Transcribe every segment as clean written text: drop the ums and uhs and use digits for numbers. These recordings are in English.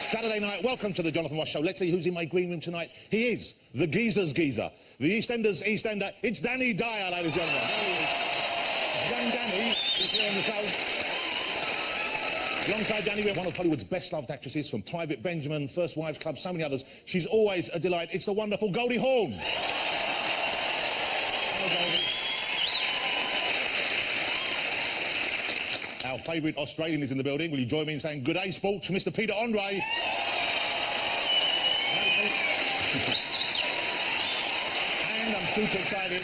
Saturday night, welcome to the Jonathan Ross Show. Let's see who's in my green room tonight. He is the Geezer's Geezer, the EastEnders Eastender. It's Danny Dyer, ladies and gentlemen. Young Danny is here on the show. Alongside Danny, we have one of Hollywood's best-loved actresses, from Private Benjamin, First Wives Club, so many others. She's always a delight. It's the wonderful Goldie Hawn. Hello, Goldie. Our favourite Australian is in the building. Will you join me in saying good day, sports, Mr. Peter Andre? And I'm super excited.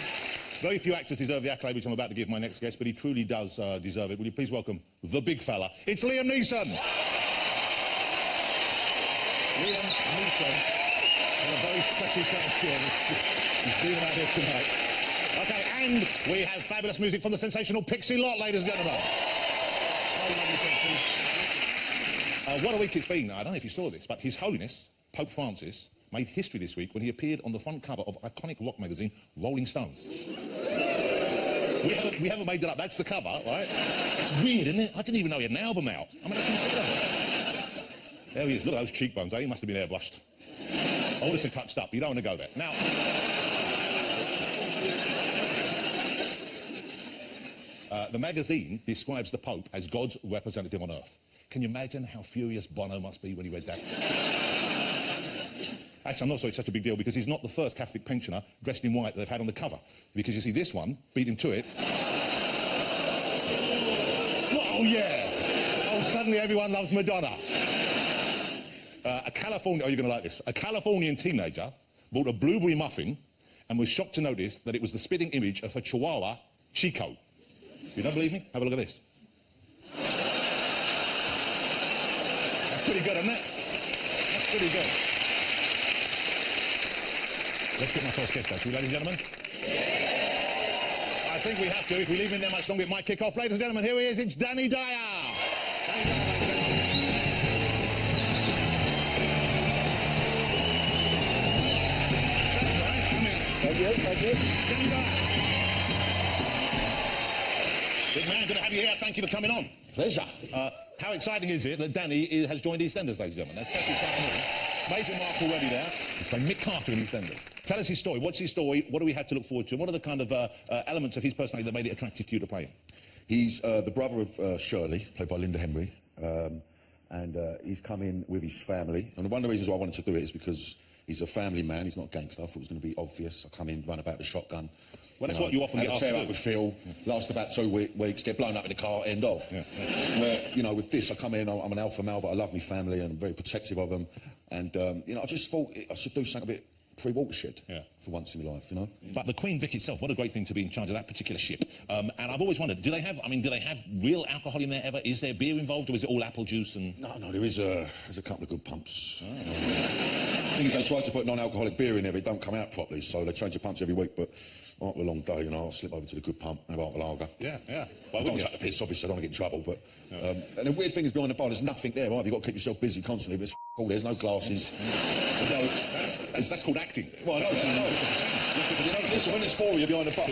Very few actors deserve the accolade which I'm about to give my next guest, but he truly does deserve it. Will you please welcome the big fella? It's Liam Neeson. Liam Neeson has a very special set of skills. He's been out here tonight. OK, and we have fabulous music from the sensational Pixie Lot, ladies and gentlemen. What a week it's been. I don't know if you saw this, but His Holiness, Pope Francis, made history this week when he appeared on the front cover of iconic rock magazine Rolling Stone. We haven't made that up. That's the cover, right? It's weird, isn't it? I didn't even know he had an album out. I mean, that's incredible. There he is. Look at those cheekbones, eh? He must have been airbrushed. All this is touched up. You don't want to go there. Now... the magazine describes the Pope as God's representative on Earth. Can you imagine how furious Bono must be when he read that? Actually, I'm not sure it's such a big deal, because he's not the first Catholic pensioner dressed in white that they've had on the cover. Because you see, this one, beat him to it. Oh, yeah! Oh, suddenly everyone loves Madonna. Oh, you're going to like this. A Californian teenager bought a blueberry muffin and was shocked to notice that it was the spitting image of her chihuahua, Chico. You don't believe me? Have a look at this. That's pretty good, isn't it? That's pretty good. Let's get my first guest, actually, ladies and gentlemen. I think we have to. If we leave him there much longer, it might kick off. Ladies and gentlemen, here he is. It's Danny Dyer. That's nice. Come in. Thank you. Thank you. Danny Dyer. Big man, good to have you here. Thank you for coming on. Pleasure. How exciting is it that Danny has joined EastEnders, ladies and gentlemen? That's such exciting news. Major mark already there. He's playing Mick Carter in EastEnders. Tell us his story. What's his story? What do we have to look forward to? And what are the kind of elements of his personality that made it attractive to you to play him? He's the brother of Shirley, played by Linda Henry, and he's come in with his family. And one of the reasons why I wanted to do it is because he's a family man. He's not a gangster. I thought it was going to be obvious. I come in, run about with a shotgun. Well, that's what you often get asked to do. Tear up with Phil, last about 2 weeks, get blown up in the car, end off. Yeah. Where, you know, with this, I come in, I'm an alpha male, but I love my family and I'm very protective of them. And, you know, I just thought I should do something a bit pre-watershed for once in my life, you know. But the Queen Vic itself, what a great thing to be in charge of that particular ship. And I've always wondered, do they have real alcohol in there ever? Is there beer involved, or is it all apple juice and... No, there's a couple of good pumps. Oh. The thing is, they try to put non-alcoholic beer in there, but it don't come out properly, so they change the pumps every week, but after a long day, you know, I'll slip over to the good pump, have half a lager. Yeah. Well, I don't take the piss, obviously, I don't want to get in trouble, but... and the weird thing is, behind the bar, there's nothing there, right? You've got to keep yourself busy constantly, but it's all, there's no glasses. That's called acting. Well, I know. Listen, when there's 4 of you behind the bar...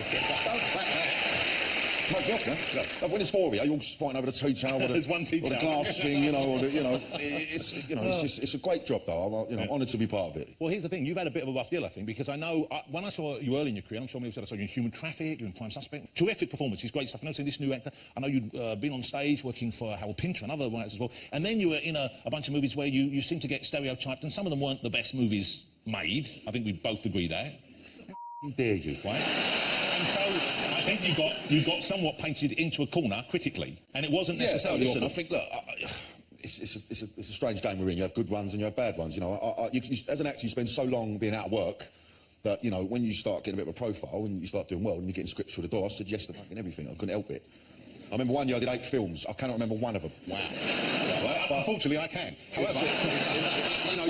When it's 4 of you, you're all fighting over the tea towel, or the glass thing, you know, it's a great job, though. I'm honoured to be part of it. Well, here's the thing. You've had a bit of a rough deal, I think, because I know when I saw you early in your career, I'm sure maybe I saw you in Human Traffic, you're in Prime Suspect. Terrific performances, great stuff. I know this new actor. I know you'd been on stage working for Harold Pinter and other writers as well. And then you were in a bunch of movies where you seem to get stereotyped, and some of them weren't the best movies made. I think we both agree there. How dare you, right? And so I think you got somewhat painted into a corner critically, and it wasn't necessarily. Listen, I think, look, it's a strange game we're in. You have good runs and you have bad ones. You know, as an actor, you spend so long being out of work that, you know, when you start getting a bit of a profile and you start doing well and you're getting scripts through the door, I said yes to fucking everything. I couldn't help it. I remember one year I did 8 films. I cannot remember one of them. Wow. Well, unfortunately, I can. However, you know,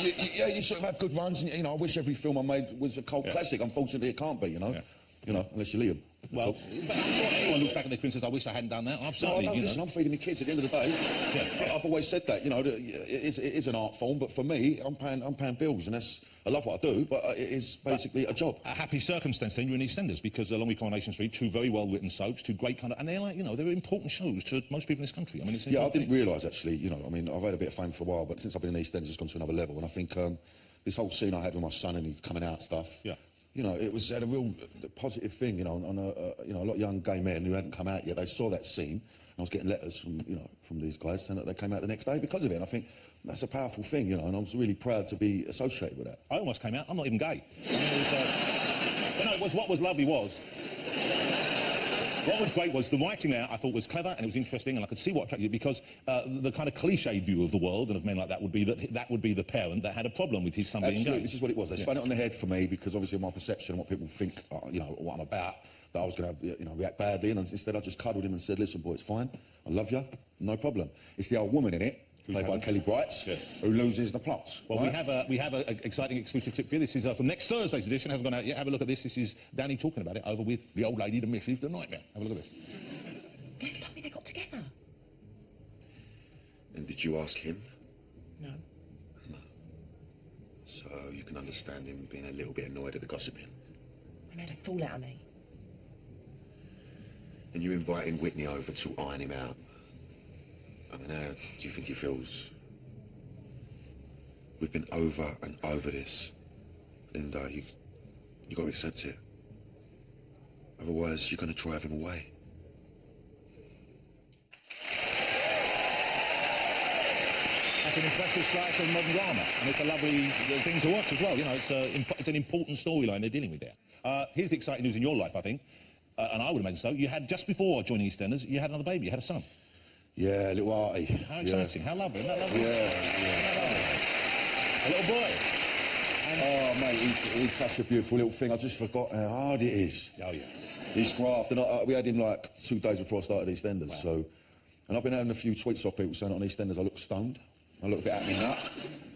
you sort of have good runs, and, you know, I wish every film I made was a cult classic. Unfortunately, it can't be, you know. You know, unless you're Liam. Well, but I'm sure everyone looks back at their career and says, I wish I hadn't done that. I've No, certainly, I don't. you Listen, know. I'm feeding the kids at the end of the day. Yeah. I've always said that, you know, that it is an art form, but for me, I'm paying bills, and that's, I love what I do, but it is basically a job. A happy circumstance then, you're in EastEnders, because along with Coronation Street, two very well-written soaps, two great kind of... And they're like, you know, they're important shows to most people in this country. I mean, it's Yeah, I didn't realise, actually, you know, I mean, I've had a bit of fame for a while, but since I've been in EastEnders, it's gone to another level, and I think this whole scene I had with my son and his coming out stuff, yeah. you know, it had a real positive thing, you know, on you know, a lot of young gay men who hadn't come out yet, they saw that scene, and I was getting letters from, you know, from these guys saying that they came out the next day because of it, and I think that's a powerful thing, you know, and I was really proud to be associated with that. I almost came out. I'm not even gay. I mean, but no, what was lovely was... What was great was the writing there, I thought, was clever and it was interesting, and I could see what attracted you, because the kind of cliched view of the world and of men like that would be that would be the parent that had a problem with his son being Absolutely, gay. this is what it was. They spun it on the head for me because obviously of my perception and what people think, you know, what I'm about, that I was going to, you know, react badly, and instead I just cuddled him and said, listen, boy, it's fine, I love you, no problem. It's the old woman in it, played by Kelly Brights, yes, who loses the plots. Well, right? we have an exciting exclusive clip for you. This is from next Thursday's edition. Hasn't gone out yet. Have a look at this. This is Danny talking about it over with the old lady, the missus, the nightmare. Have a look at this. Dad told me they got together. And did you ask him? No. No. So you can understand him being a little bit annoyed at the gossiping. They made a fool out of me. And you inviting Whitney over to iron him out. I mean, how do you think he feels? We've been over and over this. And you got to accept it. Otherwise, you're going to drive him away. That's an impressive slice of modern drama, and it's a lovely thing to watch as well. You know, it's an important storyline they're dealing with there. Here's the exciting news in your life, I think, and I would imagine so. You had, just before joining EastEnders, you had another baby, you had a son. Yeah, little Artie. How exciting, how lovely, isn't that lovely? Yeah. A little boy. Oh, mate, he's such a beautiful little thing. I just forgot how hard it is. Oh, yeah. He's graft, and we had him like 2 days before I started EastEnders, wow. So... And I've been having a few tweets off people saying on EastEnders I look stoned. I look a bit at me nut.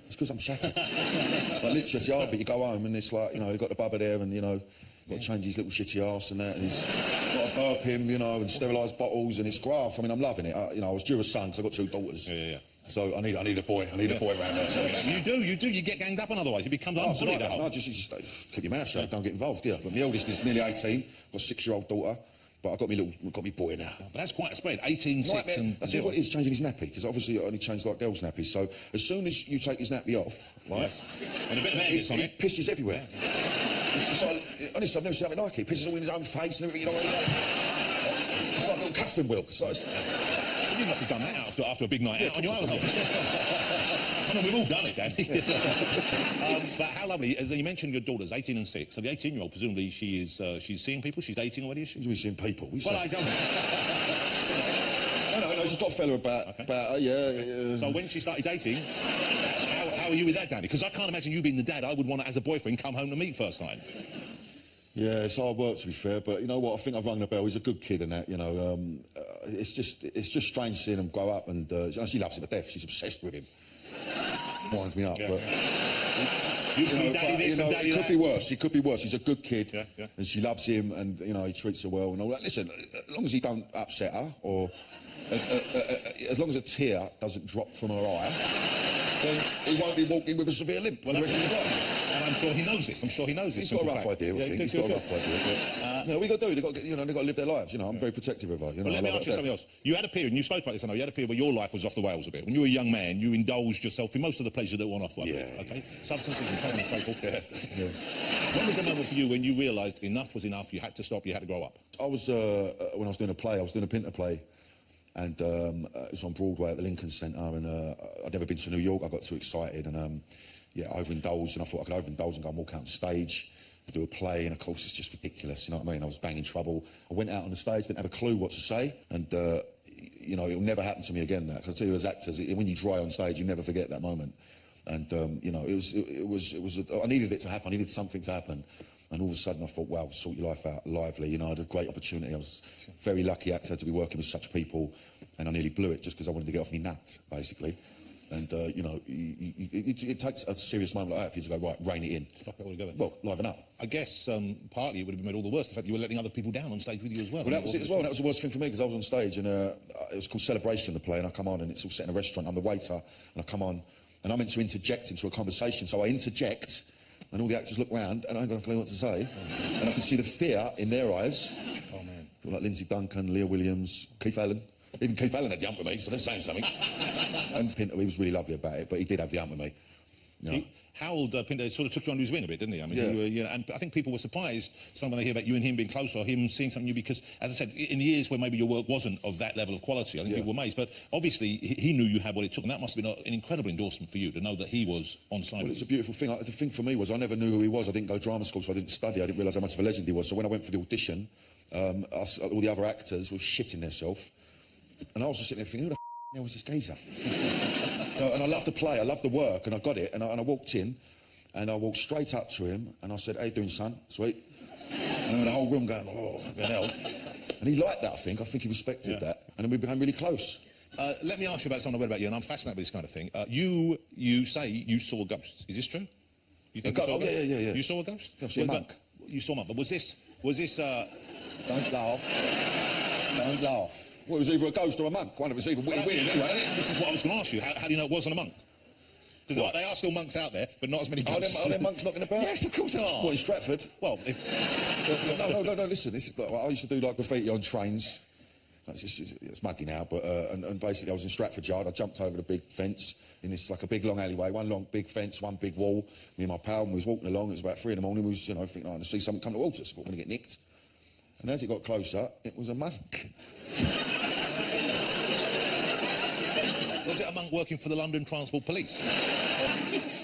It's because I'm shattered. Like, literally, it's hard, but you go home and it's like, you know, you've got the bubba there and, you know, got to change his little shitty arse and that, and he's got to burp him, you know, and sterilise bottles, and it's graft. I mean, I'm loving it. You know, I was due a son, because I've got 2 daughters. Yeah. So I need a boy. I need a boy around there. So. You do. You get ganged up on otherwise. It becomes unbullied. No, just keep your mouth shut. Don't get involved, yeah. But my eldest is nearly 18. Got a 6-year-old daughter. But I've got me boy now. But that's quite a spread. 18, 6 and... I tell you what, he's changing his nappy, because obviously it only changed like girls' nappies. So as soon as you take his nappy off, right, and a bit of air gets on it, pisses everywhere. It's just like, honestly, I've never seen anything like it. He pisses all in his own face and everything, you know. It's like a little Catherine wheel. Well, you must have done that after a big night out on your own. I mean, we've all done it, Danny. But how lovely. As you mentioned, your daughter's 18 and 6. So the 18-year-old, presumably, she's seeing people. She's dating already, is she? She's seeing people. Well, I don't. No, she's got a fella about her, yeah. So when she started dating, how are you with that, Danny? Because I can't imagine you being the dad. I would want to, as a boyfriend, come home to meet first night. Yeah, it's hard work, to be fair, but you know what, I think I've rung the ball. He's a good kid and that, you know. It's just strange seeing him grow up, and you know, she loves him to death. She's obsessed with him. Winds me up, but... it could be worse. He could be worse. He's a good kid, and she loves him, and, you know, he treats her well and all that. Listen, as long as he don't upset her, or... as long as a tear doesn't drop from her eye, then he won't be walking with a severe limp for the rest of his life. And I'm sure he knows this. He's got a rough idea, I think. He's got a rough idea. But, you know, we got to do. They've got to live their lives. You know, I'm very protective of her. You know, well, let me ask you something else. You had a period, and you spoke about this, I know, you had a period where your life was off the rails a bit. When you were a young man, you indulged yourself in most of the pleasures that went off like that. Okay? Substances and so on and so forth. Yeah. When was the moment for you when you realised enough was enough, you had to stop, you had to grow up? I was, when I was doing a play, I was doing a Pinter play, and it was on Broadway at the Lincoln Centre, and I'd never been to New York. I got too excited, and yeah, overindulged, and I thought I could overindulge and go and walk out on stage and do a play, and of course it's just ridiculous, you know what I mean? I was banging trouble. I went out on the stage, didn't have a clue what to say, and you know, it'll never happen to me again, that, because I tell you, as actors, when you dry on stage, you never forget that moment. And you know, I needed it to happen. I needed something to happen. And all of a sudden I thought, wow, sort your life out, lively. You know, I had a great opportunity. I was a very lucky actor to be working with such people, and I nearly blew it just because I wanted to get off me nut, basically. And, you know, it takes a serious moment like that for you to go, right, rein it in. Stop it all together. Well, liven up. I guess partly it would have made all the worse, the fact that you were letting other people down on stage with you as well. Well, that was it as well, and that was the worst thing for me, because I was on stage, and it was called Celebration, the play, and I come on, and it's all set in a restaurant, I'm the waiter, and I come on, and I'm meant to interject into a conversation, so I interject, and all the actors look round, and I ain't got a clue what to say, and I can see the fear in their eyes. Oh, man. People like Lindsay Duncan, Leah Williams, Keith Allen. Even Keith Allen had the hump with me, so they're saying something. And Pinto, he was really lovely about it, but he did have the hump with me. You know. Harold Pinto sort of took you under his wing a bit, didn't he? I mean, Yeah. you know, and I think people were surprised when they hear about you and him being close, or him seeing something new, because, as I said, in the years where maybe your work wasn't of that level of quality, I think people were amazed. But obviously, he knew you had what it took, and that must have been an incredible endorsement for you to know that he was on side. Well, it's a beautiful thing. The thing for me was I never knew who he was. I didn't go to drama school, so I didn't study. I didn't realise how much of a legend he was. So when I went for the audition, all the other actors were shitting themselves. And I was just sitting there thinking, who the hell was this geezer? And I loved the play, I loved the work, and I got it. And I walked in, and I walked straight up to him, and I said, how you doing, son? Sweet. And the whole room going, oh, fucking hell. And he liked that, I think. I think he respected that. And then we became really close. Let me ask you about something I read about you, and I'm fascinated with this kind of thing. You say you saw ghosts. Is this true? You think you saw a ghost? Yeah. You saw a ghost? I saw a monk. You saw a monk, but was this... Don't laugh. Don't laugh. Well, it was either a ghost or a monk. One of us either weird anyway. This is what I was going to ask you. How do you know it wasn't a monk? Because they are still monks out there, but not as many ghosts. Are there monks knocking about? Yes, of course there are. What, in Stratford? Well, No, listen, this is like, I used to do like graffiti on trains. It's muggy now, but and basically I was in Stratford Yard. I jumped over the big fence in this like a big long alleyway, one long big fence, one big wall. Me and my pal, and we was walking along. It was about 3 in the morning. We was, you know, thinking, oh, I see something come towards us. I thought we're gonna get nicked. And as it got closer, it was a monk. Was it a monk working for the London Transport Police?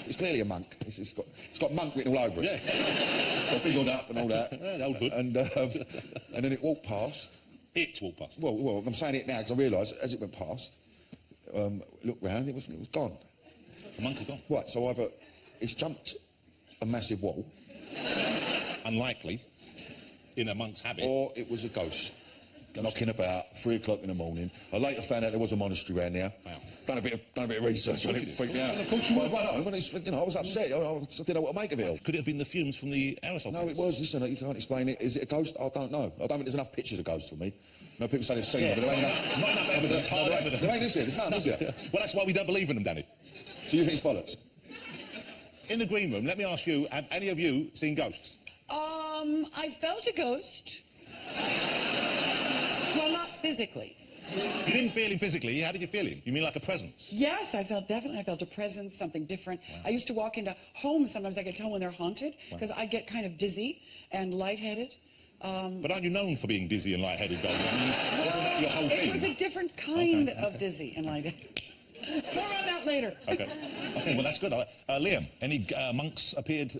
It's clearly a monk. It's got monk written all over it. Yeah. It's got big old up and all that. Yeah, old hood. And then it walked past. It walked past. Well, I'm saying it now because I realised as it went past, looked round, it was gone. The monk is gone. Right, so either it's jumped a massive wall, Unlikely, in a monk's habit. or it was a ghost. Knocking about 3 o'clock in the morning. I later found out there was a monastery around there. Wow. Done a bit of research on it. Freaked me out. Well, of course you were. Well, when it's, you know, I was upset. I didn't know what to make of it all. Could it have been the fumes from the aerosol? No, it was. Listen, you can't explain it. Is it a ghost? I don't know. I don't think there's enough pictures of ghosts for me. No, people say they've seen it, but there ain't enough. Not enough evidence, hard evidence. There ain't, is it? There's none, is it? Well, that's why we don't believe in them, Danny. So you think it's bollocks? In the green room, let me ask you, have any of you seen ghosts? I felt a ghost. Well, not physically. You didn't feel him physically. How did you feel him? You mean like a presence? Yes, I felt a presence, something different. Wow. I used to walk into homes, sometimes I could tell when they're haunted, because I get kind of dizzy and lightheaded. But aren't you known for being dizzy and lightheaded, Goldie? I mean, wasn't that your whole thing? It was a different kind of dizzy and lightheaded. More on that later. Okay, well, that's good. Liam, any monks appeared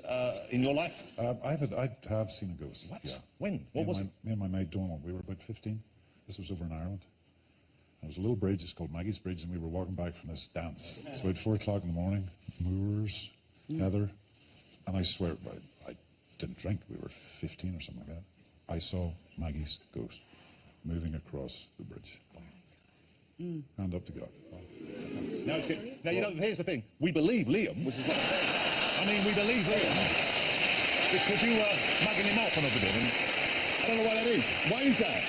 in your life? I have seen a ghost. What? Yeah. When? What was it? Me and my mate Donald, we were about 15. This was over in Ireland. There was a little bridge, it's called Maggie's Bridge, and we were walking back from this dance. It's about 4 o'clock in the morning, moors, heather, and I swear, I didn't drink, we were 15 or something like that. I saw Maggie's ghost moving across the bridge. Hand up to God. Now, you know, here's the thing. We believe Liam, which is what I'm saying. I mean, we believe Liam because you were mugging him off and everything. And I don't know why that is. Why is that?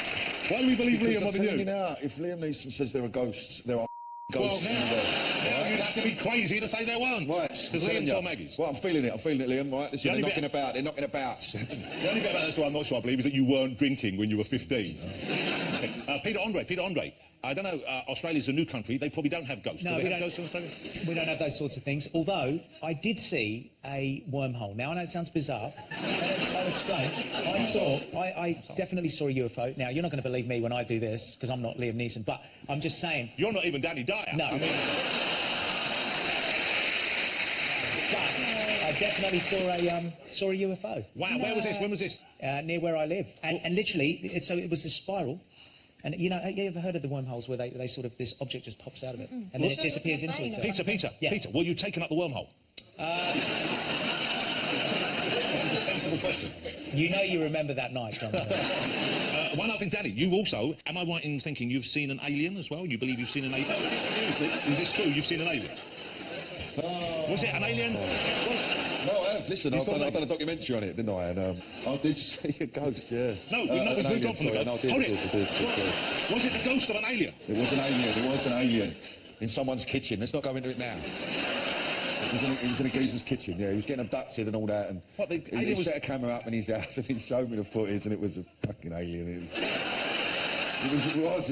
Why do we believe Liam more than you? Now, if Liam Neeson says there are ghosts, there are ghosts in the world. Now you'd have to be crazy to say there weren't. Right, Because Liam saw Maggie's. Well, I'm feeling it, Liam. Right, listen, they're knocking about. The only bit about this one I'm not sure I believe is that you weren't drinking when you were 15. Peter Andre. I don't know, Australia's a new country. They probably don't have ghosts. No, do they have ghosts in Australia? We don't have those sorts of things. Although, I did see a wormhole. Now, I know it sounds bizarre. I'll explain. I definitely saw a UFO. Now, you're not going to believe me when I do this, because I'm not Liam Neeson, but I'm just saying... You're not even Danny Dyer. No. I mean... But I definitely saw a UFO. Wow, where was this? When was this? Near where I live. And literally, it was this spiral. And, you know, have you ever heard of the wormholes where they sort of, this object just pops out of it, and then it disappears into itself? Peter, were you taking up the wormhole? That's a sensible question. You know you remember that night, John. One other thing, Danny, you also, am I right in thinking you've seen an alien as well? You believe you've seen an alien? Seriously, is this true? You've seen an alien? Was it an alien? No, I have. Listen, I've done a documentary on it, didn't I? And I did see a ghost, yeah. No, we've moved on from the ghost. No, Hold it. Was it the ghost of an alien? It was an alien. It was an alien in someone's kitchen. Let's not go into it now. He was in a geezer's kitchen, yeah. He was getting abducted and all that. And what, he set a camera up in his house and he showed me the footage and it was a fucking alien. It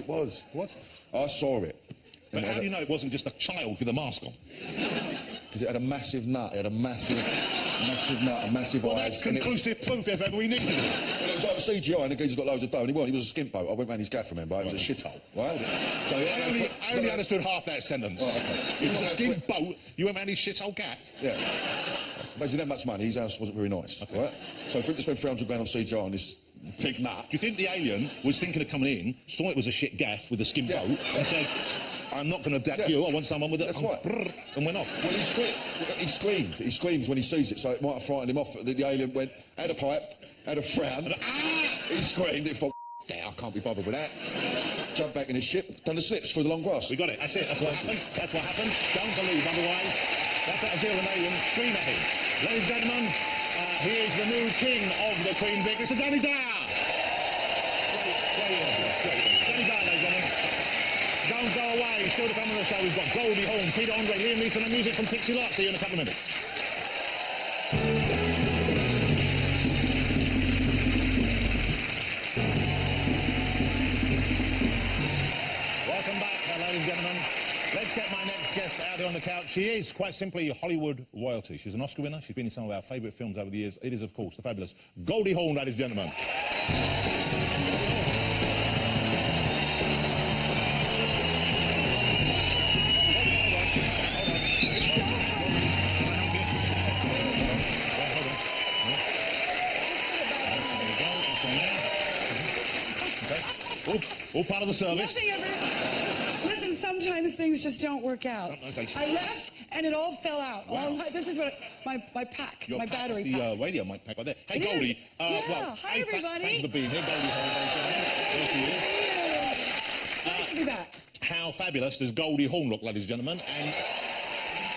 was. What? I saw it. But how do you know it wasn't just a child with a mask on? Because it had a massive nut. It had a massive nut, a massive eyes. That's conclusive proof if ever we needed it. Well, it was like a CGI and the geezer's got loads of dough and he was a skimp boat. I went round his gaff, remember? It was a shithole, right? So I only understood half that sentence. Oh, okay. It was a skimp boat, you went round his shithole gaff? Yeah. Basically, that much money, his house wasn't very nice, right? So for him to spend 300 grand on CGI on this big nut... Do you think the alien was thinking of coming in, saw it was a shit gaff with a skimp boat, and said, I'm not going to abduct you, I want someone with a... That's right. And went off. Well, he screamed. He screams when he sees it, so it might have frightened him off. The alien went, had a pipe, had a frown, he screamed, he thought, I can't be bothered with that. Jumped back in his ship, done the slips through the long grass. We got it, that's it, that's what happened. That's what happened. Don't believe otherwise. That's how to deal with an alien. Scream at him. Ladies and gentlemen, he is the new king of the Queen Vic. It's Danny Dyer. Danny Dyer, ladies and gentlemen. Don't go away. Still to come on the show, we've got Goldie Hawn, Peter Andre, Liam Neeson and music from Pixie Lott. See you in a couple of minutes. Welcome back, ladies and gentlemen. Let's get my next guest out here on the couch. She is, quite simply, Hollywood royalty. She's an Oscar winner. She's been in some of our favourite films over the years. It is, of course, the fabulous Goldie Hawn, ladies and gentlemen. All part of the service. Nothing ever... Listen, sometimes things just don't work out. I left and it all fell out. Wow. This is what my pack, Your my pack, battery that's the pack. radio mic pack right there. Hey, It Goldie. is. Yeah, hi, everybody. Thanks for being here, Goldie Hawn. Nice to be back. How fabulous does Goldie Hawn look, ladies and gentlemen?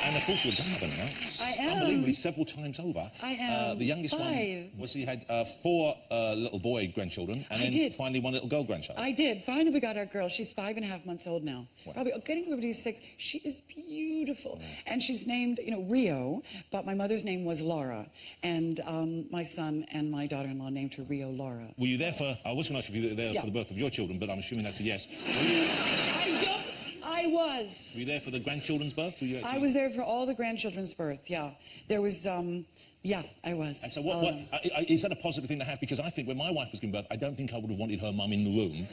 And of course you're a grandmother now. I am. Unbelievably, several times over. I am. The youngest 5. one was he had 4 little boy grandchildren, and then finally 1 little girl grandchild. I did. Finally, we got our girl. She's 5.5 months old now. Wow. Probably getting over to 6. She is beautiful, and she's named, Rio. But my mother's name was Laura, and my son and my daughter-in-law named her Rio Laura. Were you there for? I was going to ask if you were there for the birth of your children, but I'm assuming that's a yes. I was. Were you there for the grandchildren's birth? Were you I was there for all the grandchildren's birth, yeah. There was, yeah, I was. And so is that a positive thing to have? Because I think when my wife was giving birth, I don't think I would have wanted her mum in the room.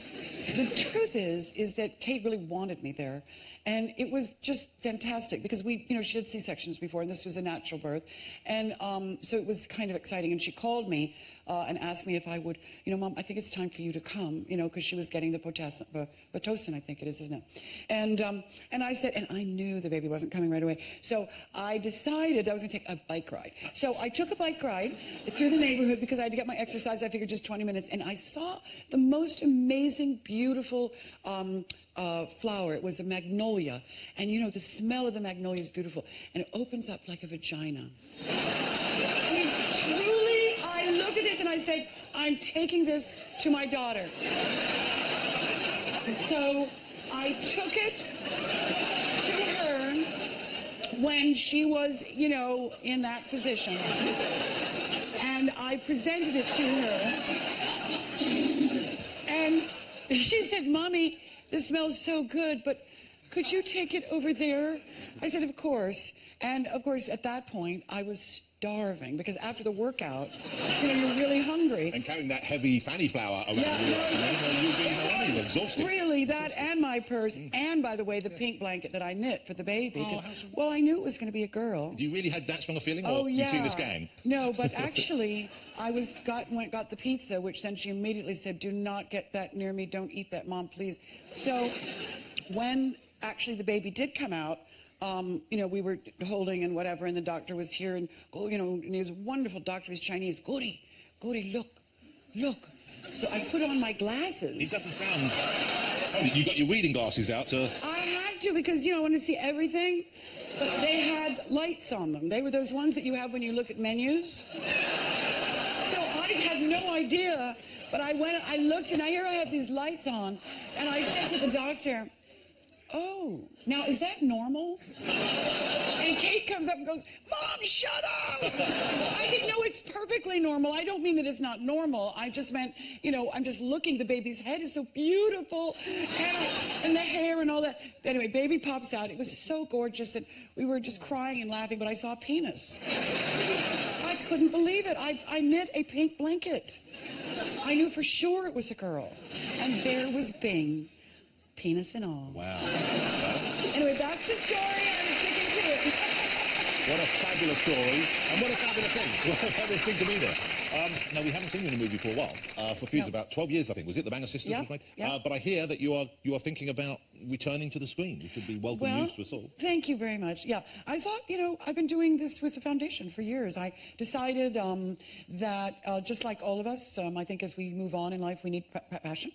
The truth is that Kate really wanted me there. And it was just fantastic because she had C-sections before and this was a natural birth. And so it was kind of exciting. And she called me and asked me if I would, Mom, I think it's time for you to come, because she was getting the Pitocin, I think it is, isn't it? And I said, and I knew the baby wasn't coming right away. So I decided I was going to take a bike ride. So I took a bike ride through the neighborhood because I had to get my exercise. I figured just 20 minutes. And I saw the most amazing, beautiful flower. It was a magnolia. And the smell of the magnolia is beautiful. And it opens up like a vagina. I mean, truly, I looked at this and I said, I'm taking this to my daughter. So I took it to her when she was, in that position. And I presented it to her. And she said, Mommy, this smells so good, but could you take it over there? I said, of course. And of course, at that point, I was starving because after the workout, you're really hungry. And carrying that heavy fanny flower around you'd be exhausted. Really, that and my purse, and by the way, the pink blanket that I knit for the baby. Well, I knew it was going to be a girl. You really had that strong a feeling, or oh, yeah. You've seen the scan? No, but actually, I got the pizza, which then she immediately said, do not get that near me, don't eat that, Mom, please. So when actually the baby did come out, we were holding and whatever, and the doctor was here, and and he was a wonderful doctor. He's Chinese. Goody, Gordy, look. So I put on my glasses. It doesn't sound... Oh, you got your reading glasses out to... I had to because, you know, I want to see everything. But they had lights on them. They were those ones that you have when you look at menus. So I had no idea. But I looked, and here I have these lights on. And I said to the doctor, oh, now is that normal? And Kate comes up and goes, Mom, shut up! I said, no, it's perfectly normal. I don't mean that it's not normal. I just meant, you know, I'm just looking. The baby's head is so beautiful. And the hair and all that. Anyway, baby pops out. It was so gorgeous. And we were just crying and laughing, but I saw a penis. I couldn't believe it. I knit a pink blanket. I knew for sure it was a girl. And there was Bing. Penis and all. Wow. Anyway, that's the story. I'm sticking to it. What a fabulous story, and what a fabulous thing. What a fabulous thing to be there. Now, we haven't seen you in a movie for a while. For a few, about 12 years, I think. Was it The Banger Sisters? Yeah, Was made? yeah. But I hear that you are thinking about returning to the screen, which would be welcome news to us all. Thank you very much. Yeah, I thought, you know, I've been doing this with the foundation for years. I decided that just like all of us, I think as we move on in life, we need passion.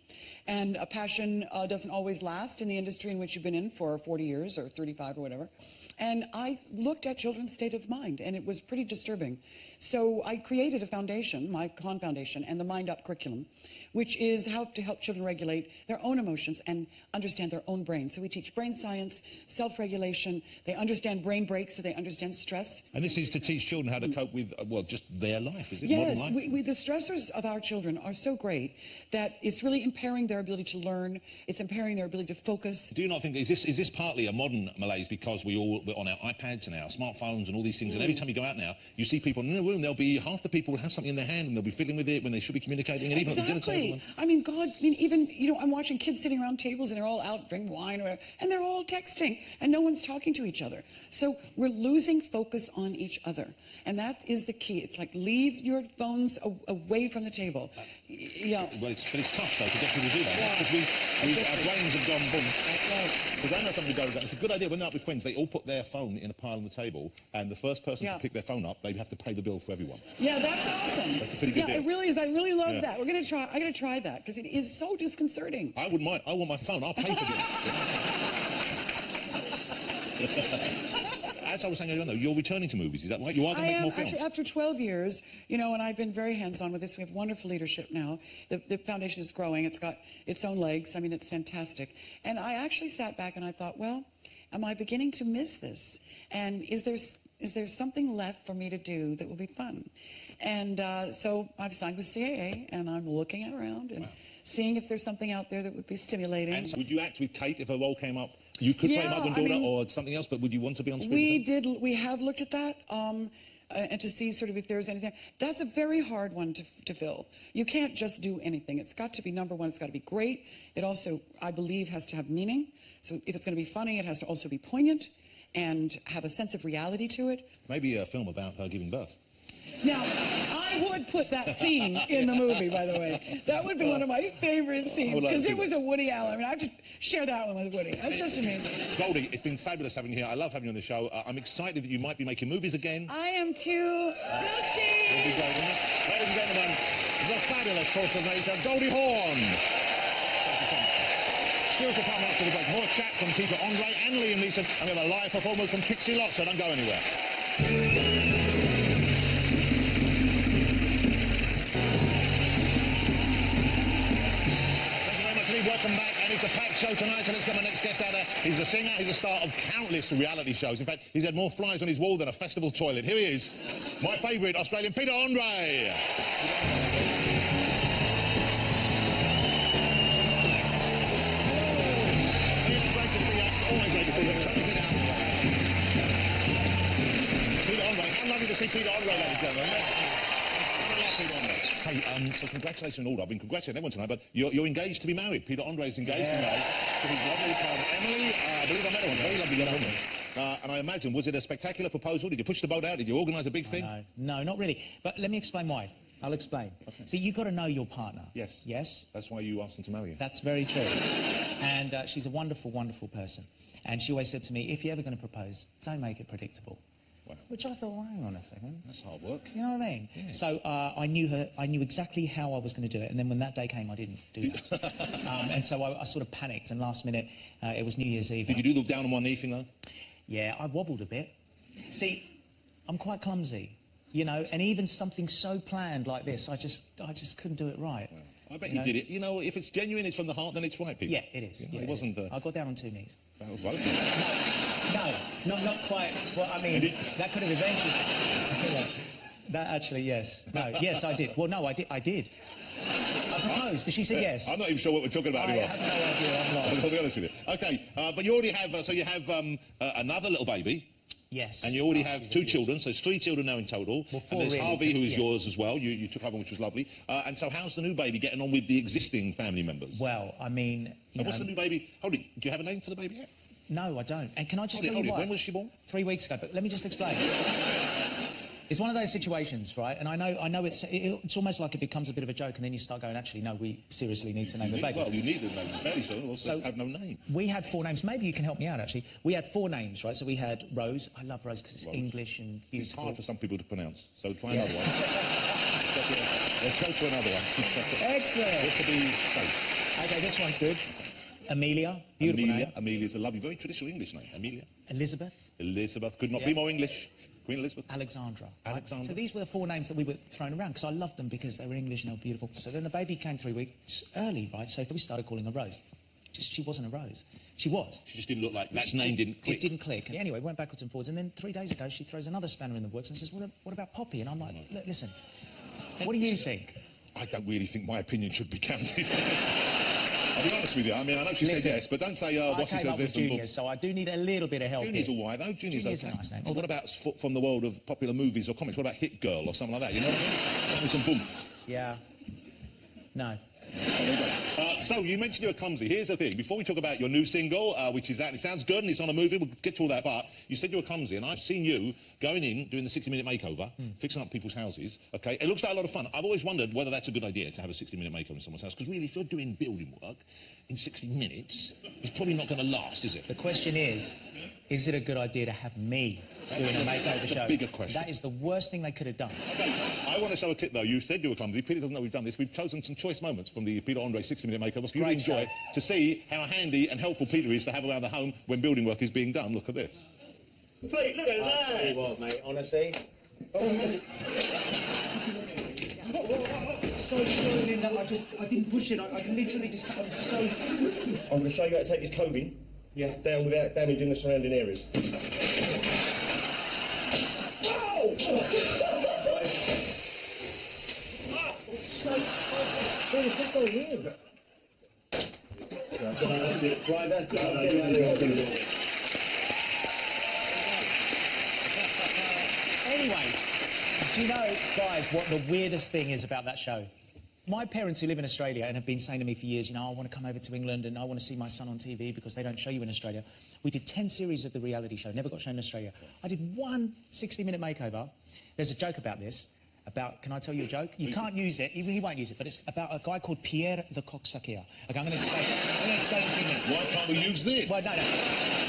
And a passion doesn't always last in the industry in which you've been in for 40 years or 35 or whatever. And I looked at children's state of mind, and it was pretty disturbing. So I created a foundation, my Con Foundation, and the Mind Up curriculum, which is how to help children regulate their own emotions and understand their own brain. So we teach brain science, self-regulation. They understand brain breaks, so they understand stress. And this is to teach children how to cope with, well, just their life, is it? Yes, modern life? the stressors of our children are so great that it's really impairing their ability to learn. It's impairing their ability to focus. Do you not think, is this partly a modern malaise because we're on our iPads and our smartphones and all these things, and every time you go out now, you see people in the room, there'll be half the people will have something in their hand and they'll be fiddling with it when they should be communicating, and even at the dinner table. I mean, God, I mean, even, you know, I'm watching kids sitting around tables and they're all out drinking wine or whatever, and they're all texting and no one's talking to each other. So we're losing focus on each other. And that is the key. It's like, leave your phones away from the table. Yeah. Well, it's tough, though, to get people to do that. Because our brains have gone boom. Because I know somebody goes, it's a good idea when they're out with friends, they all put their phone in a pile on the table, and the first person to pick their phone up, they have to pay the bill for everyone. Yeah, that's awesome. That's a pretty good deal. It really is. I really love that. I'm going to try that, because it is so disconcerting. I wouldn't mind. I want my phone. I'll pay for it. As I was saying earlier on, though, you're returning to movies, is that right? You are going to make more films? Actually, after 12 years, you know, and I've been very hands-on with this. We have wonderful leadership now. The foundation is growing. It's got its own legs. I mean, it's fantastic. And I actually sat back and I thought, well, am I beginning to miss this? And is there something left for me to do that will be fun? And so I've signed with CAA, and I'm looking around and seeing if there's something out there that would be stimulating. And so would you act with Kate if a role came up? You could play mother and daughter or something else, but would you want to be on screen? We have looked at that, and to see sort of if there's anything. That's a very hard one to fill. You can't just do anything. It's got to be, number one, it's got to be great. It also, I believe, has to have meaning. So if it's going to be funny, it has to also be poignant and have a sense of reality to it. Maybe a film about her giving birth. Now, I would put that scene in the movie, by the way. That would be one of my favorite scenes, because it was a Woody Allen. I mean, I have to share that one with Woody. That's just amazing. Goldie, it's been fabulous having you here. I love having you on the show. I'm excited that you might be making movies again. I am too. We'll see. It'll be great, won't it? Ladies and gentlemen, the fabulous force of nature, Goldie Hawn. Still to come after the break. More chat from Peter Andre and Liam Neeson, and we have a live performance from Pixie Lott, so don't go anywhere. Welcome back, and it's a packed show tonight, so let's get my next guest out there. He's a singer, he's a star of countless reality shows. In fact, he's had more flies on his wall than a festival toilet. Here he is, my favourite Australian, Peter Andre. It's great to see you. Always great to see you. Come and sit down. Peter Andre, how lovely to see Peter Andre, ladies and gentlemen. I love Peter Andre. Hey, so congratulations on all. I've been congratulating everyone tonight, but you're engaged to be married. Peter Andre's engaged to be married to his lovely partner, Emily. I believe I met her once. Very lovely young woman. And I imagine, was it a spectacular proposal? Did you push the boat out? Did you organise a big thing? No, not really. But let me explain why. I'll explain. Okay. See, you've got to know your partner. Yes. Yes? That's why you asked them to marry you. That's very true. And she's a wonderful, wonderful person. And she always said to me, if you're ever going to propose, don't make it predictable. Wow. Which I thought, well, hang on a second. That's hard work. You know what I mean? Yeah. So I knew exactly how I was going to do it, and then when that day came, I didn't do that. And so I sort of panicked, and last minute, it was New Year's Eve. Did you do the down on one knee thing, though? Yeah, I wobbled a bit. See, I'm quite clumsy, you know, and even something so planned like this, I just couldn't do it right. Well, I bet you did it. You know, if it's genuine, it's from the heart, then it's right, people. Yeah, it is. You know, Yeah, it wasn't. I got down on 2 knees. That was right. No, not quite. Well, I mean, that could have eventually. That actually, yes. No, yes, I did. Well, no, I did. I proposed. She said yes. I'm not even sure what we're talking about I anymore. have no idea. I'm lost. I'll be honest with you. Okay, but you already have. So you have another little baby. Yes. And you already have 2 children, so it's 3 children now in total. Well, 4 and there's really, Harvey, who is yeah. yours as well. You took over, which was lovely. And so how's the new baby getting on with the existing family members? Well, I mean, you What's the new baby? Hold it. Do you have a name for the baby yet? No, I don't. And can I just tell Hold you it. why? When was she born? 3 weeks ago. But let me just explain. It's one of those situations, right? And I know it's almost like it becomes a bit of a joke, and then you start going, actually, no, we seriously need to name the baby. Well, you need a name fairly soon, or so have no name. We had 4 names. Maybe you can help me out, actually. We had 4 names, right? So we had Rose. I love Rose because it's English and It's beautiful. hard for some people to pronounce, so try another one. Let's go to another one. Excellent. Just to be safe. Okay, this one's good. Amelia. Beautiful name. Amelia's a lovely, very traditional English name. Amelia. Elizabeth. Elizabeth could not be more English. Queen Elizabeth. Alexandra. Alexandra. So these were the 4 names that we were throwing around because I loved them because they were English and they were beautiful. So then the baby came 3 weeks early, right? So we started calling her Rose. She wasn't a Rose. She was. She just didn't look like that name didn't click. It didn't click. And anyway, went backwards and forwards. And then 3 days ago, she throws another spanner in the works and says, what about Poppy? And I'm like, listen, what do you think? I don't really think my opinion should be counted. I'll be honest with you. I mean, I know she said yes, but don't say what she says this. Juniors, so I do need a little bit of help. Junior's all right, though. Junior's okay. Nice name. What about from the world of popular movies or comics? What about Hit Girl or something like that? You know what I mean? Something with some boomps. Yeah. No. So you mentioned you're clumsy. Here's the thing. Before we talk about your new single, which is that, it sounds good and it's on a movie, we'll get to all that, but you said you were clumsy, and I've seen you going in, doing the 60-minute makeover, fixing up people's houses, okay? It looks like a lot of fun. I've always wondered whether that's a good idea to have a 60-minute makeover in someone's house, because really, if you're doing building work in 60 minutes, it's probably not going to last, is it? The question is it a good idea to have me doing a makeover show? That's a bigger question. That is the worst thing they could have done. Okay, I want to show a clip, though. You said you were clumsy. Peter doesn't know we've done this. We've chosen some choice moments from the Peter Andre 60-minute makeover for you to great enjoy, show. to see how handy and helpful Peter is to have around the home when building work is being done. Look at this. Pete, look at I'll that! tell you what, mate, honestly. So sorry, Linda. I didn't push it. I literally just. I'm so. I'm going to show you how to take this coving down without damaging the surrounding areas. Whoa! Let's go here. Right, that's it. I'll get it out of here. Anyway, do you know, guys, what the weirdest thing is about that show? My parents who live in Australia and have been saying to me for years, you know, I want to come over to England and I want to see my son on TV because they don't show you in Australia. We did 10 series of the reality show, never got shown in Australia. I did one 60-minute makeover. There's a joke about this. Can I tell you a joke? You can't use it, he won't use it, but it's about a guy called Pierre the Coxsackie. Okay, I'm going to explain it to you. Why can't we use this? Well, no.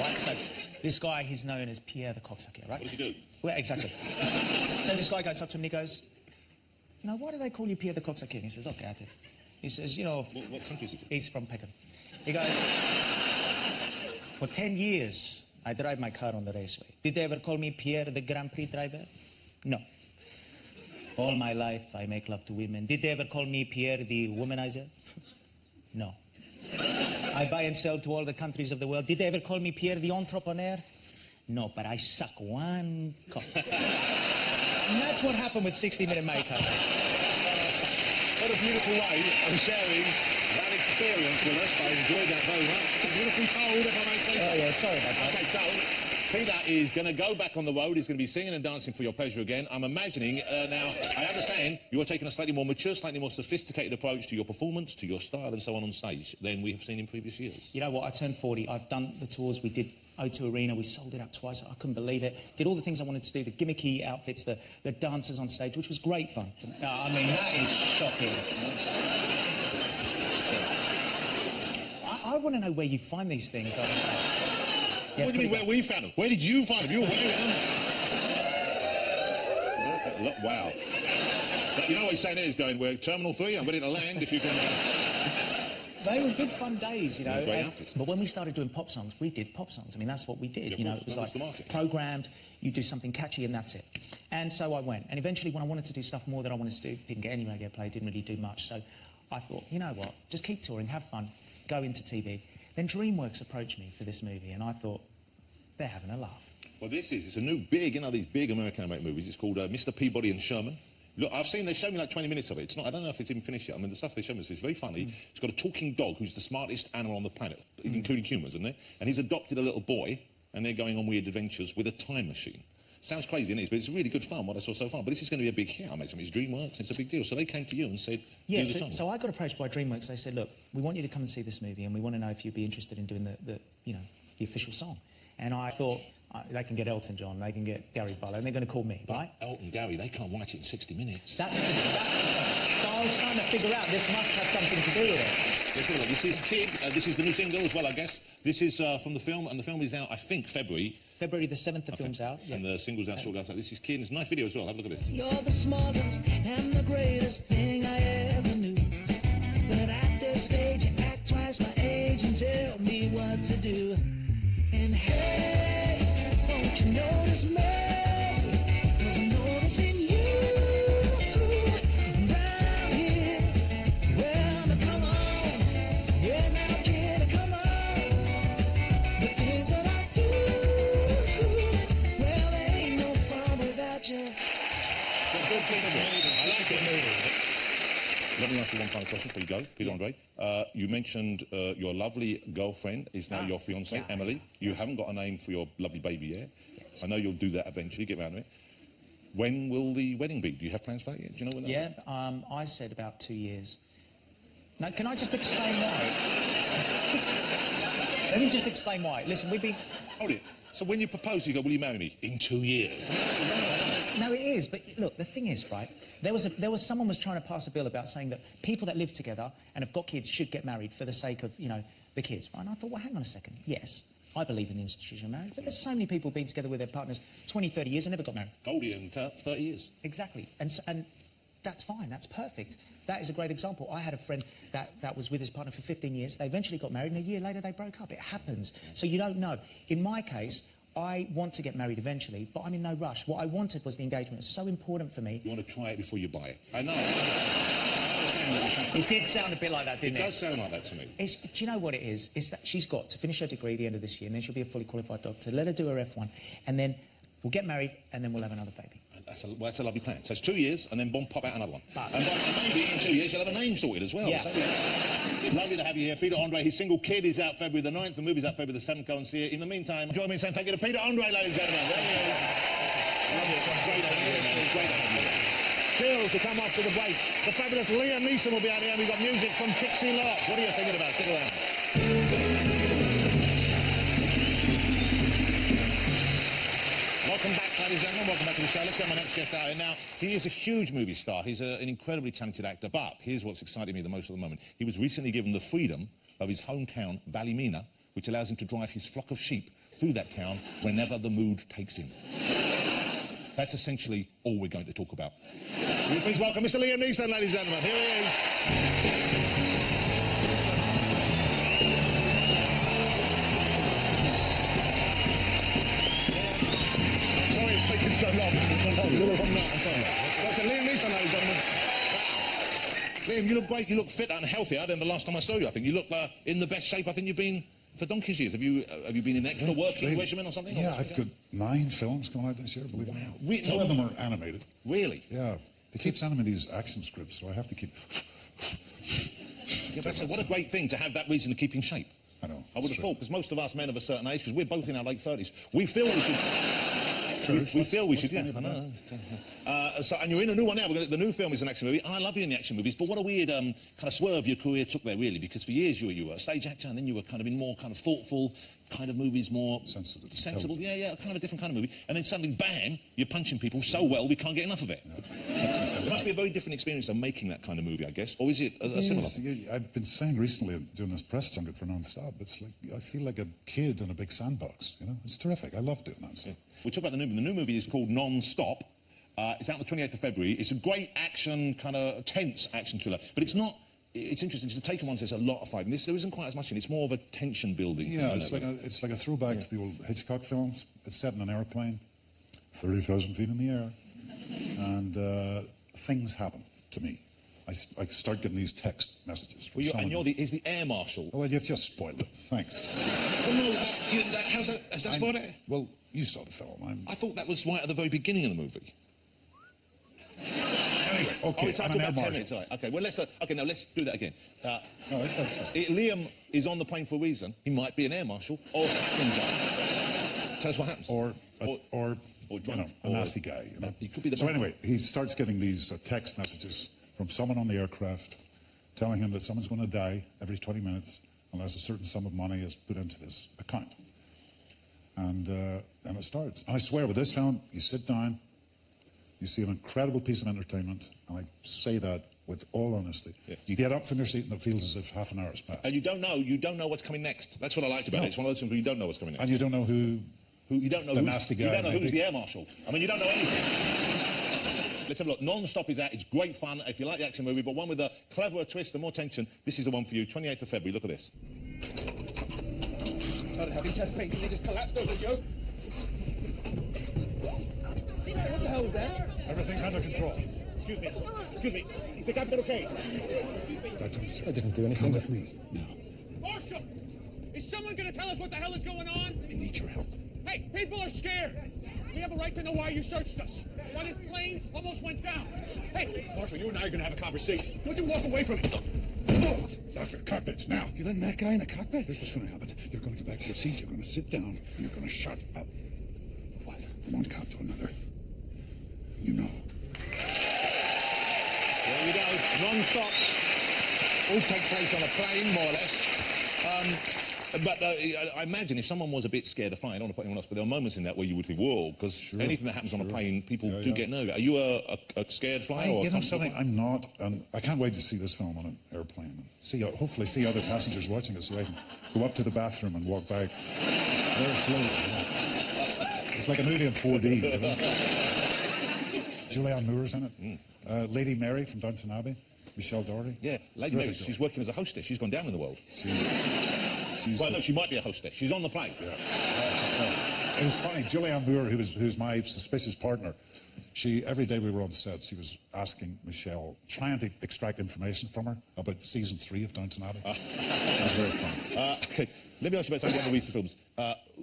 Right, so this guy, he's known as Pierre the Coxsackie, right? What does he do? Well, exactly. So this guy goes up to him and he goes, you know, why do they call you Pierre the Coxsackie? And he says, okay, I did. He says, you know... What country is he from? He's from Peckham. He goes, for 10 years, I drive my car on the raceway. Did they ever call me Pierre the Grand Prix driver? No. All my life, I make love to women. Did they ever call me Pierre the womanizer? No. I buy and sell to all the countries of the world. Did they ever call me Pierre the entrepreneur? No, but I suck one cock. And that's what happened with 60-minute makeup. What a beautiful way of sharing that experience with us. I enjoyed that very much. Beautifully told, if I may say so. Oh, yeah, sorry about that. Okay, so Peter is going to go back on the road. He's going to be singing and dancing for your pleasure again. I'm imagining, now, I understand you're taking a slightly more mature, slightly more sophisticated approach to your performance, to your style and so on stage than we have seen in previous years. You know what? I turned 40. I've done the tours. We did O2 Arena. We sold it out twice. I couldn't believe it. Did all the things I wanted to do, the gimmicky outfits, the dancers on stage, which was great fun. I mean, that is shocking. I want to know where you find these things. What do you mean, where we found them? Where did you find them? You were wearing them. Look, wow. But you know what he's saying there? He's going, we're Terminal 3, I'm ready to land if you can... They were good fun days, you know. Great outfits. But when we started doing pop songs, we did pop songs. I mean, that's what we did. Yeah, you know, course, it was that like was the market. programmed, you do something catchy and that's it. And so I went. And eventually when I wanted to do stuff more that I wanted to do, didn't get any radio play, didn't really do much. So I thought, you know what, just keep touring, have fun, go into TV. Then DreamWorks approached me for this movie and I thought, they're having a laugh. Well, it's a new big, you know, these big American-made movies. It's called Mr. Peabody and Sherman. Look, they showed me like 20 minutes of it. It's not, I don't know if it's even finished yet. I mean, the stuff they showed me is very funny. It's got a talking dog who's the smartest animal on the planet, including humans, isn't it? And he's adopted a little boy, and they're going on weird adventures with a time machine. Sounds crazy, isn't it? But it's really good fun, what I saw so far. But this is going to be a big hit, I imagine. It's DreamWorks, it's a big deal. So they came to you and said, yeah, do the song. so I got approached by DreamWorks. They said, look, we want you to come and see this movie, and we want to know if you'd be interested in doing the official song. And I thought, they can get Elton John, they can get Gary Butler, and they're going to call me, right? Elton, Gary, they can't write it in 60 minutes. That's the point. So I was trying to figure out, this must have something to do with it. This is Kid, this is the new single as well, I guess. This is from the film, and the film is out, I think, February. February the 7th, the film's out. Yeah. And the single's out shortly after that. This is Kid, it's a nice video as well, have a look at this. You're the smallest and the greatest thing I ever knew. But at this stage, you act twice my age and tell me what to do. And hey, won't you notice me? 'Cause I'm noticing you around here. Well, now come on. Yeah, now kid, come on. The things that I do, well, there ain't no fun without you. I like it. Let me ask you one final question before you go, Peter Andre. You mentioned your lovely girlfriend is now your fiancée, Emily. You haven't got a name for your lovely baby yet. Yes. I know you'll do that eventually, get around to it. When will the wedding be? Do you have plans for that yet? Do you know when that will be? I said about 2 years. Now, can I just explain why? Let me just explain why. Listen, we've been... Hold it. So when you propose, you go, will you marry me? In 2 years. No, it is. But look, the thing is, right, someone was trying to pass a bill about saying that people that live together and have got kids should get married for the sake of, you know, the kids. Right? And I thought, well, hang on a second. Yes, I believe in the institution of marriage, but there's so many people been together with their partners 20, 30 years and never got married. Goldie and Kurt, 30 years. Exactly. And that's fine. That's perfect. That is a great example. I had a friend that was with his partner for 15 years. They eventually got married, and a year later they broke up. It happens. So you don't know. In my case, I want to get married eventually, but I'm in no rush. What I wanted was the engagement. It's so important for me. You want to try it before you buy it. I know. It did sound a bit like that, didn't it? It does sound like that to me. Do you know what it is? It's that she's got to finish her degree at the end of this year, and then she'll be a fully qualified doctor. Let her do her F1, and then we'll get married, and then we'll have another baby. That's a lovely plan. So it's 2 years, and then boom, pop out another one. And maybe in 2 years you'll have a name sorted as well. Yeah. So lovely to have you here. Peter Andre, his single Kid is out February the 9th. The movie's out February the 7th. Go and see it. In the meantime, join me in saying thank you to Peter Andre, ladies and gentlemen. There he is. Lovely. Great to have you here. Great to have you here. Still to come after the break, the fabulous Liam Neeson will be out here, and we've got music from Pixie Lott. What are you thinking about? Stick around. Welcome back, ladies and gentlemen. Welcome back to the show. Let's get my next guest out here now. He is a huge movie star. He's an incredibly talented actor, but here's what's exciting me the most at the moment. He was recently given the freedom of his hometown, Ballymena, which allows him to drive his flock of sheep through that town whenever the mood takes him. That's essentially all we're going to talk about. Will you please welcome Mr. Liam Neeson, ladies and gentlemen. Here he is. Sorry it's taken so long. I'm sorry. That's Liam Neeson, ladies and gentlemen. Wow. Liam, you look great. You look fitter and healthier than the last time I saw you, I think. You look in the best shape I think you've been for donkey's years. Have you been in extra working regimen or something? Yeah, I've got 9 films coming out this year, believe it or not. 2 of them are animated. Really? Yeah. They keep sending me these action scripts, so I have to keep... Yeah, but what a great thing to have that reason to keep in shape. I know. I would have thought, because most of us men of a certain age, because we're both in our late 30s, we feel we should... We feel we should, yeah. I know. And you're in a new one now. The new film is an action movie. And I love you in the action movies, but what a weird kind of swerve your career took there, really, because for years you were a stage actor, and then you were kind of in more kind of thoughtful kind of movies, more... Sensible, yeah, kind of a different kind of movie. And then suddenly, bam, you're punching people so well we can't get enough of it. It must be a very different experience than making that kind of movie, I guess. Or is it similar? Yeah, I've been saying recently, doing this press junket for Non-Stop, it's like, I feel like a kid in a big sandbox, you know? It's terrific. I love doing that stuff. Yeah. We'll talk about the new movie. The new movie is called Non-Stop. It's out on the 28th of February. It's a great action, kind of tense action thriller, but it's not. It's interesting. The Taken ones, there's a lot of fighting. There isn't quite as much in it. It's more of a tension building. Yeah, it's like a throwback to the old Hitchcock films. It's set in an airplane, 30,000 feet in the air, and things happen to me. I start getting these text messages from someone. And he's the air marshal. Oh, well, you've just spoiled it. Thanks. Well, no, has that spoiled it? Well, you saw the film. I thought that was right at the very beginning of the movie. Anyway, okay. It's after about 10 minutes. All right. Okay. Well, let's do that again. That's Liam is on the plane for a reason. He might be an air marshal or passenger. Tell us what happens. Or a nasty guy. You know? He could be the. So anyway, he starts getting these text messages from someone on the aircraft telling him that someone's going to die every 20 minutes unless a certain sum of money is put into this account. And it starts. I swear, with this film, you sit down. You see an incredible piece of entertainment, and I say that with all honesty. Yeah. You get up from your seat and it feels as if half an hour has passed. And you don't know what's coming next. That's what I liked about it. It's one of those things where you don't know what's coming next. And you don't know who you don't know the nasty guy. You don't know who's the air marshal. I mean, you don't know anything. Let's have a look. Non-Stop is out. It's great fun if you like the action movie, but one with a cleverer twist and more tension. This is the one for you. 28th of February. Look at this. Started having chest pains and they just collapsed over Joe. What the hell was that? Everything's under control. Excuse me. Is the captain okay? I didn't do anything. Come with me now. Marshal! Is someone going to tell us what the hell is going on? I need your help. Hey, people are scared. We have a right to know why you searched us. Why this plane almost went down. Hey, Marshal, you and I are going to have a conversation. Don't you walk away from it. Off your cockpits now. You letting that guy in the cockpit? Here's what's going to happen. You're going to go back to your seat. You're going to sit down. And you're going to shut up. What? From one cop to another. You know. There we go. Non-stop. All take place on a plane, more or less. But I imagine if someone was a bit scared of flying, I don't want to put anyone else, but there are moments in that where you would think, whoa, because anything that happens on a plane, people do get nervous. Are you a scared flyer? You know something? I'm not. And I can't wait to see this film on an airplane and hopefully see other passengers watching it so I can go up to the bathroom and walk back very slowly. You know? It's like a movie in 4D. You know? Julianne Moore's in it. Lady Mary from Downton Abbey. Michelle Doherty. Yeah, Lady Mary. She's working as a hostess. She's gone down in the world. Well, no, she might be a hostess. She's on the plane. Yeah. It was funny. Julianne Moore, who's my suspicious partner, every day we were on set, she was asking Michelle, trying to extract information from her about season 3 of Downton Abbey. It was very funny. Okay, let me ask you about some of the recent films.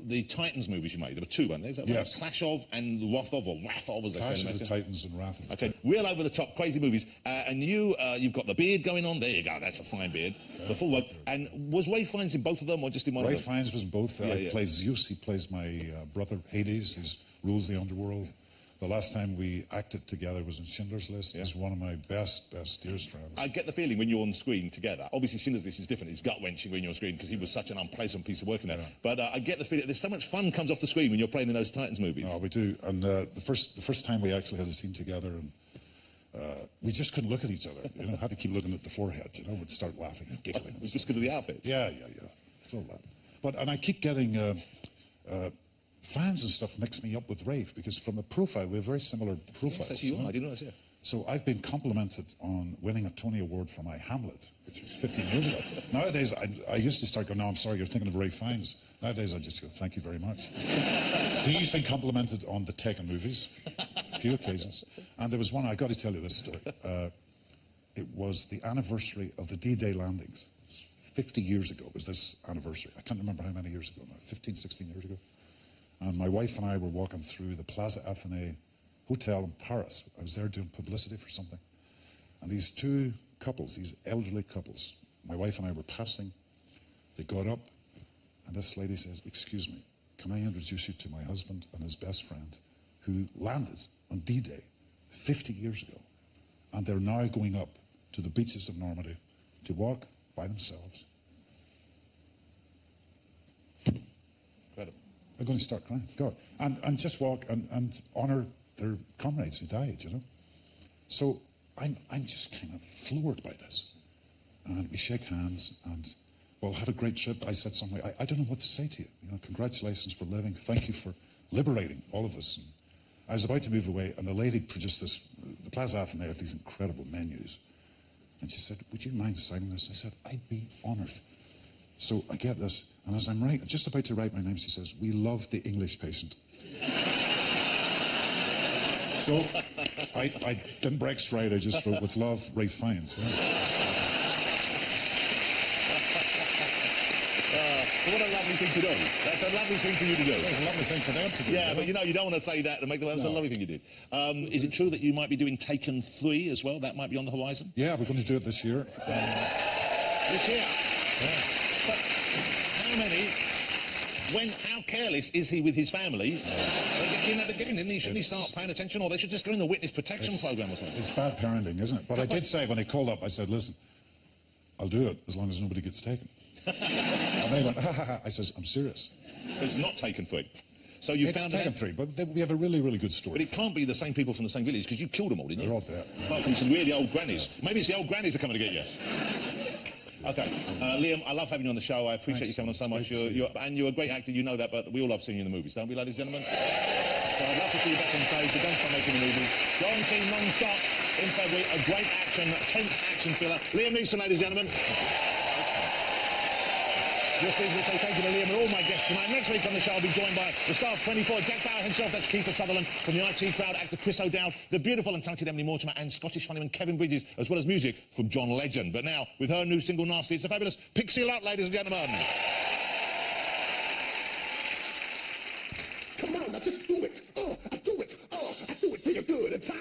The Titans movies you made, there were 2, weren't there? Yes. Clash of and Wrath of, or Wrath of, as they Clash say. of the Titans and Wrath of the Okay, real over-the-top, crazy movies. And you've got the beard going on. There you go, that's a fine beard. Yeah. The full one. And was Ray Fiennes in both of them, or just in one of them? Ray Fiennes was in both. He plays Zeus. He plays my brother Hades, who rules the underworld. The last time we acted together was in Schindler's List. He's one of my best, dearest friends. I get the feeling when you're on screen together, obviously Schindler's List is different, it's gut-wrenching when you're on screen because he was such an unpleasant piece of work in there. Yeah. But I get the feeling there's so much fun comes off the screen when you're playing in those Titans movies. No, we do. And the first time we actually had a scene together, and we just couldn't look at each other. You know, had to keep looking at the foreheads. You know, we'd start laughing and giggling. It's just because of the outfits. Yeah. It's all that. And I keep getting fans and stuff mix me up with Rafe because from the profile we have very similar profiles. Yes, you are. I didn't know that. Yeah. So I've been complimented on winning a Tony Award for my Hamlet, which was 15 years ago. Nowadays, I used to start going, no, I'm sorry, you're thinking of Ray Fiennes. Nowadays, I just go, thank you very much. He's been complimented on the Taken movies, a few occasions. And there was one, I got to tell you this story. It was the anniversary of the D-Day landings. 50 years ago was this anniversary. I can't remember how many years ago now, 15, 16 years ago. And my wife and I were walking through the Plaza Athénée Hotel in Paris. I was there doing publicity for something. And these 2 couples, these elderly couples, my wife and I were passing. They got up, and this lady says, excuse me, can I introduce you to my husband and his best friend who landed on D-Day 50 years ago. And they're now going up to the beaches of Normandy to walk by themselves. Incredible. They're going to start crying. God. And just walk and honour their comrades who died, you know. So I'm just kind of floored by this. And we shake hands and, well, have a great trip. I said something, I don't know what to say to you. You know, congratulations for living. Thank you for liberating all of us. I was about to move away, and the lady produced this, the Plaza Athen, they have these incredible menus. And she said, would you mind signing this? I said, I'd be honoured. So I get this, and as I'm just about to write my name, she says, we love the English patient. So I didn't break stride, I just wrote, with love, Ray Fiennes. What a lovely thing to do. That's a lovely thing for you to do. It's a lovely thing for them to do. Yeah, but you know, you don't want to say that to make them... That's a lovely thing you did. Is it true that you might be doing Taken 3 as well? That might be on the horizon? Yeah, we're going to do it this year. This year? Yeah. But how many... How careless is he with his family? They're getting in, shouldn't he start paying attention? Or they should just go in the witness protection program or something? It's bad parenting, isn't it? But I did say, when they called up, I said, listen, I'll do it as long as nobody gets taken. And they went, ha ha ha. I says, I'm serious. So it's not Taken 3. So you found Taken 3, but we have a really, really good story. But it can't be the same people from the same village, because you killed them all, didn't you? They're all dead. Apart from some really old grannies. Maybe it's the old grannies that are coming to get you. Okay. Liam, I love having you on the show. I appreciate you coming on so much. You're a great actor, you know that, but we all love seeing you in the movies, don't we, ladies and gentlemen? So I'd love to see you back on stage, but don't stop making the movies. Go and see Non-Stop in February, a great action, tense action thriller. Liam Neeson, ladies and gentlemen. Just please say thank you to Liam and all my guests tonight. Next week on the show, I'll be joined by the star of 24, Jack Bauer himself, that's Kiefer Sutherland, from the IT Crowd, actor Chris O'Dowd, the beautiful and talented Emily Mortimer, and Scottish funnyman Kevin Bridges, as well as music from John Legend. But now, with her new single, Nasty, it's a fabulous Pixie Lot, ladies and gentlemen. Come on, now just do it. Oh, I do it. Oh, I do it till you're good and tired.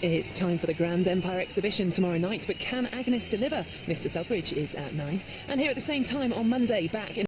It's time for the Grand Empire exhibition tomorrow night, but can Agnes deliver? Mr. Selfridge is at 9. And here at the same time on Monday, back in